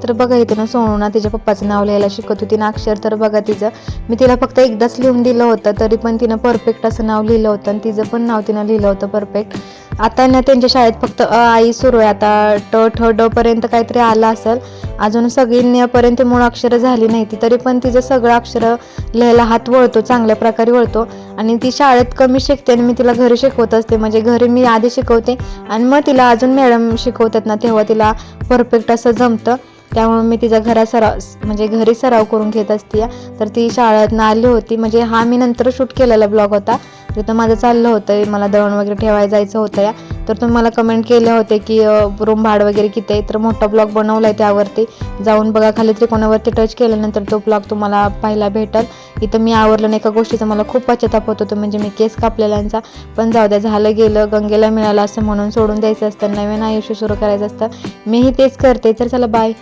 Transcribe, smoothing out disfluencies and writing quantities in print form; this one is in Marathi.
तर बघा इथे ना सोनू ना तिच्या पप्पाचं नाव लिहायला शिकत होती ना, अक्षर तर बघा तिचं मी तिला फक्त एकदाच लिहून दिलं होतं तरी पण तिनं परफेक्ट असं नाव लिहिलं होतं आणि तिचं पण नाव तिनं लिहिलं होतं परफेक्ट. आता ना त्यांच्या शाळेत फक्त आई सुरू आहे, आता ठ ड पर्यंत काहीतरी आलं असेल, अजून सगळी पर्यंत मूळ अक्षरं झाली नाही ती, तरी पण तिचं सगळं अक्षरं लिहायला हात वळतो, चांगल्या प्रकारे वळतो. आणि ती शाळेत कमी शिकते आणि मी तिला घरी शिकवत असते, म्हणजे घरी मी आधी शिकवते आणि मग तिला अजून मॅडम शिकवतात ना तेव्हा तिला परफेक्ट असं जमतं. त्यामुळे मी तिचा म्हणजे घरी सराव करून घेत असते. तर ती शाळेतनं आली होती, म्हणजे हा मी नंतर शूट केलेला ब्लॉग होता, तिथं माझं चाललं होतं मला दळण वगैरे ठेवायला जायचं होतं या. तर तुम्ही मला कमेंट केले होते की रूम भाडं वगैरे किती आहे, तर मोठा ब्लॉग बनवला आहे, त्यावरती जाऊन बघा, खाली त्रिकोणावरती टच केल्यानंतर तो ब्लॉग तुम्हाला पाहायला भेटेल. इथं मी आवरलं नाही एका गोष्टीचा, मला खूप पश्चाताप होत होतो, म्हणजे मी केस कापलेल्यांचा, पण जाऊ द्या, झालं गेलं, गंगेला मिळालं असं म्हणून सोडून द्यायचं असतं, नवीन आयुष्य सुरू करायचं असतं. मीही तेच करते. तर चला बाय.